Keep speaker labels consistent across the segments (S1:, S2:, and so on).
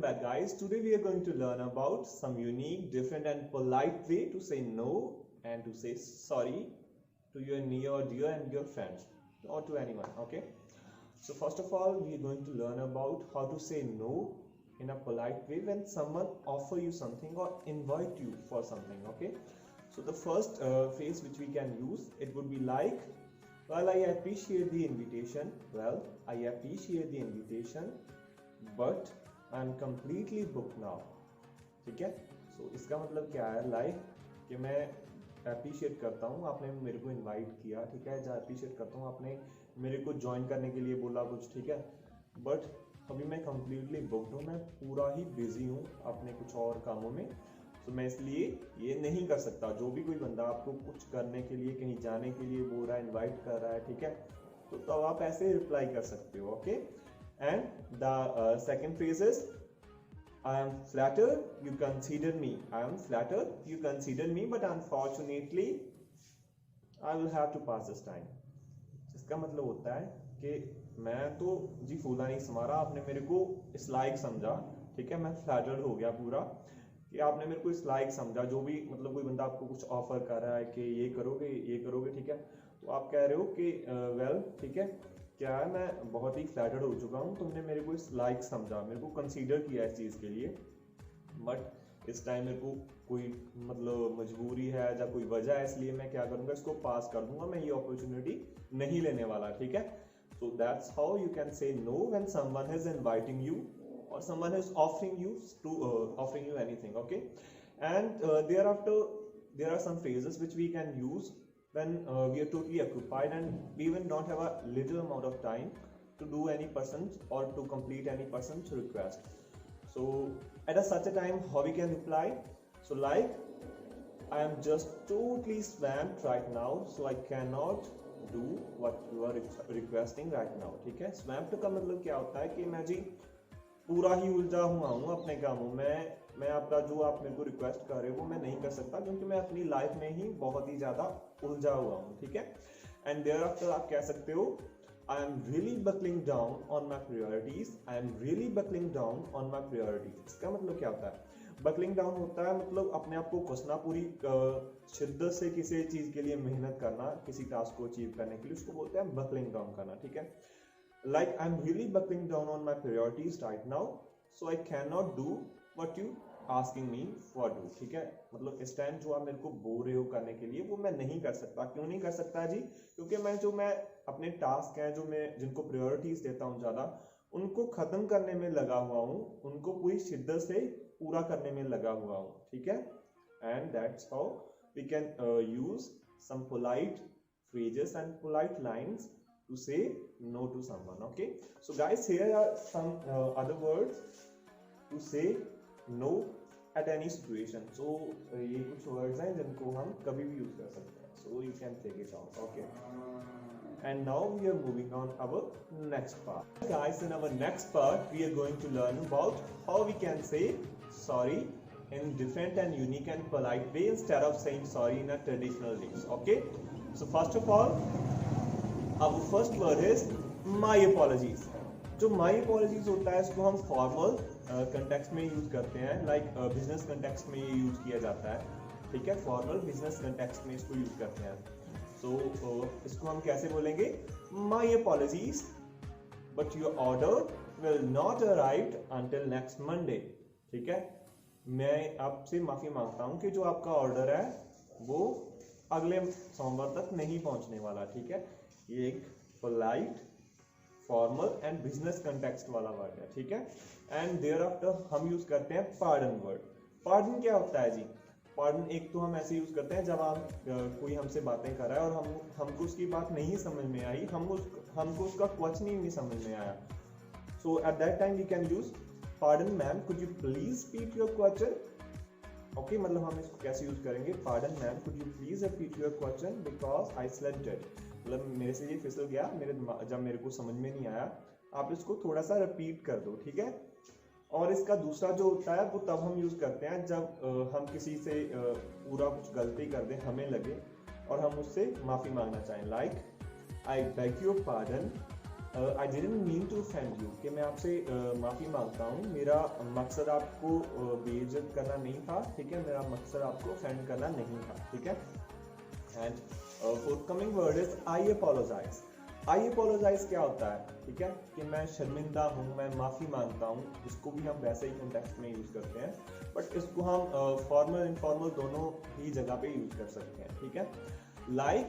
S1: back, guys. Today we are going to learn about some unique, different, and polite way to say no and to say sorry to your near or dear and your friends or to anyone. Okay. So first of all, we are going to learn about how to say no in a polite way when someone offer you something or invite you for something. Okay. So the first phrase which we can use, it would be like, well, I appreciate the invitation. Well, I appreciate the invitation, but I am completely book now. ठीक है. सो इसका मतलब क्या है, like कि मैं appreciate करता हूँ आपने मेरे को इनवाइट किया, ठीक है, जहाँ अप्रिशिएट करता हूँ आपने मेरे को ज्वाइन करने के लिए बोला कुछ, ठीक है, बट अभी मैं कम्प्लीटली बुकड हूँ, मैं पूरा ही बिजी हूँ अपने कुछ और कामों में, तो मैं इसलिए ये नहीं कर सकता. जो भी कोई बंदा आपको कुछ करने के लिए, कहीं जाने के लिए बोल रहा है, इन्वाइट कर रहा है, ठीक है, तो तब आप ऐसे रिप्लाई कर सकते हो. Okay. And the second phrase is, I am flattered you consider me. I am flattered you consider me, but unfortunately I will have to pass this time. इसका मतलब होता है कि मैं तो जी फूला नहीं समारा, आपने मेरे को इस लायक समझा, ठीक है, मैं फ्लैटर्ड हो गया पूरा कि आपने मेरे को इस लायक समझा. जो भी मतलब कोई बंदा आपको कुछ ऑफर कर रहा है कि ये करोगे, ठीक है, तो आप कह रहे हो कि वेल, ठीक है, क्या है, मैं बहुत ही फ्लैटर्ड हो चुका हूँ, तुमने मेरे को इस लायक समझा, मेरे को कंसीडर किया इस चीज़ के लिए, बट इस टाइम मेरे को कोई मतलब मजबूरी है या कोई वजह है, इसलिए मैं क्या करूँगा, इसको पास कर दूंगा, मैं ये अपॉर्चुनिटी नहीं लेने वाला. ठीक है. So that's how you can say no when someone is inviting you और someone is offering you anything. Okay. And there are some phrases which we can use when we are totally occupied and we even don't have a little amount of time to do any person's or to complete any person's request. So at such a time, how we can reply? So like, I am just totally swamped right now, so I cannot do what you are requesting right now. ठीक है. swamped का मतलब क्या होता है कि मैं जी पूरा ही उलझा हुआ हूँ अपने कामों में, मैं आपका जो आप मेरे को रिक्वेस्ट कर रहे हो वो मैं नहीं कर सकता क्योंकि मैं अपनी लाइफ में ही बहुत ही ज़्यादा उलझा हुआ हूँ. ठीक है. एंड देयर आफ्टर आप कह सकते हो, I am really buckling down on my priorities. I am really buckling down on my priorities. इसका मतलब क्या होता है? बकलिंग डाउन होता है मतलब अपने आप को कसना, पूरी शिद्दत से किसी चीज़ के लिए मेहनत करना, किसी टास्क को अचीव करने के लिए, उसको बोलते हैं बकलिंग डाउन करना. ठीक है. Like, I'm really buckling down on my priorities right now, so I cannot do what you asking me for do. ठीक है. मतलब इस टाइम जो आप मेरे को बोल रहे हो करने के लिए वो मैं नहीं कर सकता. क्यों नहीं कर सकता जी? क्योंकि मैं अपने टास्क हैं जो मैं जिनको प्रायोरिटीज देता हूँ ज़्यादा, उनको ख़त्म करने में लगा हुआ हूँ, उनको पूरी शिद्दत से पूरा करने में लगा हुआ हूँ. ठीक है. And that's how we can use some polite phrases and polite lines to say no to someone. Okay. So guys, here are some other words to say no at any situation. So ये कुछ words हैं जिनको हम कभी भी use कर सकते हैं. So you can take it out. Okay. And now we are moving on our next part. Guys, in our next part we are going to learn about how we can say sorry in different and unique and polite way instead of saying sorry in a traditional ways. Okay. So first of all, our first word is my apologies. जो my apologies होता है इसको हम formal context में use करते हैं, like business context में ये यूज किया जाता है. ठीक है. फॉर्मल बिजनेस कंटेक्स्ट में इसको यूज करते हैं. सो इसको हम कैसे बोलेंगे? my apologies, but your order will not arrive until next Monday. ठीक है. मैं आपसे माफी मांगता हूँ कि जो आपका ऑर्डर है वो अगले सोमवार तक नहीं पहुंचने वाला. ठीक है. ये एक polite, formal and business context वाला वर्ड है. ठीक है. एंड देयर आफ्टर हम यूज करते हैं पार्डन वर्ड. पार्डन क्या होता है जी? पार्डन एक तो हम ऐसे यूज करते हैं जब आप कोई हमसे बातें कर रहा है और हमको उसकी बात नहीं समझ में आई, हमको उसका क्वेश्चन ही नहीं समझ में आया. So at that time we can use pardon ma'am, could you please repeat your question. Okay. मतलब हम इसको कैसे यूज करेंगे? Pardon ma'am, could you please repeat your question because I slept it. मतलब मेरे से ये फिसल गया, जब मेरे को समझ में नहीं आया, आप इसको थोड़ा सा रिपीट कर दो. ठीक है. और इसका दूसरा जो होता है वो तब हम यूज करते हैं जब हम किसी से पूरा कुछ गलती कर दें, हमें लगे और हम उससे माफी मांगना चाहें. Like, I beg your pardon I didn't mean to offend you, कि मैं आपसे माफ़ी मांगता हूँ, मेरा मकसद आपको बेइज्जत करना नहीं था, ठीक है, मेरा मकसद आपको ऑफेंड करना नहीं था, ठीक है। And forthcoming word is I apologise. I apologise क्या होता है, ठीक है, कि मैं शर्मिंदा हूँ, मैं माफ़ी मांगता हूँ, इसको भी हम वैसे ही कॉन्टेक्स्ट में यूज़ करते हैं, बट इसको हम फॉर्मल इनफॉर्मल दोनों ही जगह पे यूज़ कर सकते हैं, ठीक है। Like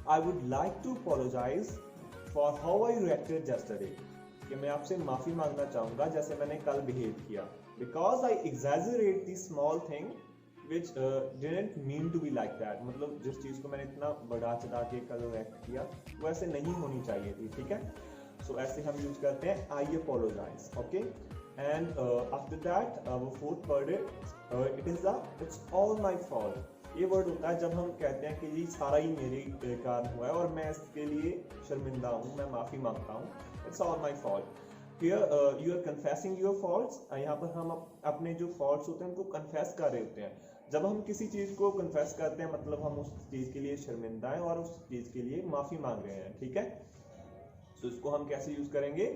S1: I would like to apologise for how I reacted yesterday, कि मैं आपसे माफ़ी मांगना चाहूँगा जैसे मैंने कल बिहेव किया, because I exaggerate the small thing which didn't mean to be like that, मतलब जिस चीज़ को मैंने इतना बढ़ा चढ़ा के कल रिएक्ट किया वो ऐसे नहीं होनी चाहिए थी, ठीक है। सो ऐसे हम यूज करते हैं I apologise, okay. And after that वो fourth word it is it's all my fault. ये वर्ड होता है जब हम कहते हैं कि ये सारा ही मेरे कारण हुआ है और मैं इसके लिए शर्मिंदा हूँ, मैं माफ़ी मांगता हूँ, it's all my fault. Here you are confessing your faults, यहाँ पर हम अपने जो फॉल्ट्स होते हैं उनको कन्फेस कर रहे होते हैं। जब हम किसी चीज़ को कन्फेस करते हैं मतलब हम उस चीज़ के लिए शर्मिंदा हैं और उस चीज़ के लिए माफ़ी मांग रहे हैं, ठीक है। तो इसको हम कैसे यूज़ करेंगे,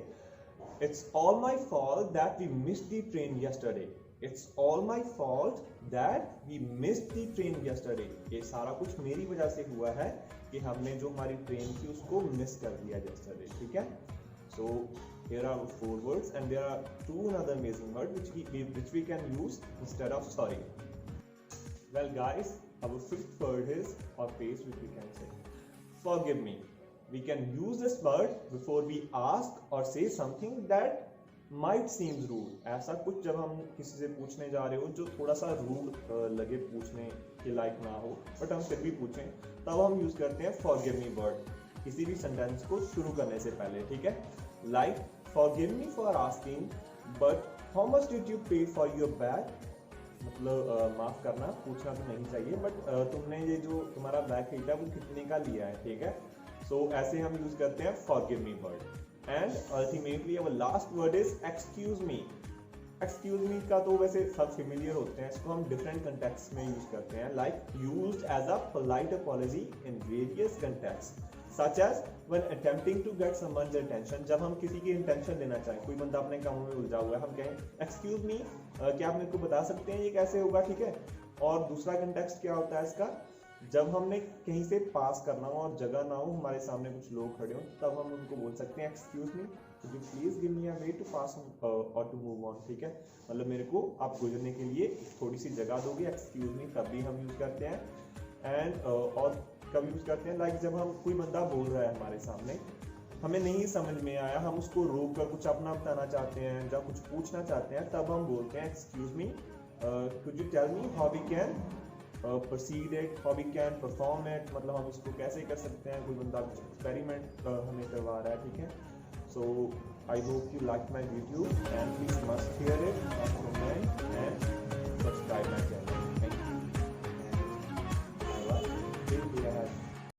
S1: it's all my fault that we missed the train yesterday, it's all my fault that we missed the train yesterday, ये सारा कुछ मेरी वजह से हुआ है कि हमने जो हमारी ट्रेन थी उसको मिस कर दिया यस्टरडे, ठीक है। सो here are 4 words and there are 2 another amazing words which we can use instead of sorry. Well guys, our 5th word is or phrase which we can say forgive me. We can use this word before we ask or say something that might seem rude. ऐसा कुछ जब हम किसी से पूछने जा रहे हो जो थोड़ा सा रूड लगे, पूछने के लायक ना हो, बट हम फिर भी पूछें, तब हम यूज करते हैं forgive me वर्ड किसी भी सेंटेंस को शुरू करने से पहले, ठीक है। Like forgive me for asking, but how much did you pay for your bag? मतलब माफ करना, पूछना तो नहीं चाहिए, बट तुमने ये जो तुम्हारा बैग खरीदा वो कितने का लिया है, ठीक है। सो ऐसे हम यूज करते हैं forgive me word. And ultimately our last word is excuse me। excuse me का तो वैसे सब फेमिलियर होते हैं, इसको हम डिफरेंट कंटेक्स्ट में यूज करते हैं, like used as a polite apology in various context such as when attempting to get someone's attention। जब हम किसी की इंटेंशन लेना चाहें, कोई बंदा अपने कामों में उलझा हुआ है, हम कहें एक्सक्यूज मी, क्या आप मेरे को बता सकते हैं ये कैसे होगा, ठीक है। और दूसरा कंटेक्स्ट क्या होता है इसका, जब हमने कहीं से पास करना हो और जगह ना हो, हमारे सामने कुछ लोग खड़े हो, तब हम उनको बोल सकते हैं excuse me, could you please give me a way to pass or to move on, ठीक है। मतलब मेरे को आप गुजरने के लिए थोड़ी सी जगह दोगे, एक्सक्यूज मी, तब भी हम यूज करते हैं। एंड और कभी यूज करते हैं लाइक जब हम कोई बंदा बोल रहा है हमारे सामने, हमें नहीं समझ में आया, हम उसको रोक कर कुछ अपना बताना चाहते हैं या कुछ पूछना चाहते हैं, तब हम बोलते हैं excuse me, could you tell me how we can proceed it, how we can perform it, मतलब हम इसको कैसे कर सकते हैं, कोई बंदा कुछ एक्सपेरिमेंट हमें करवा रहा है, ठीक है। So I hope you like my video and please must share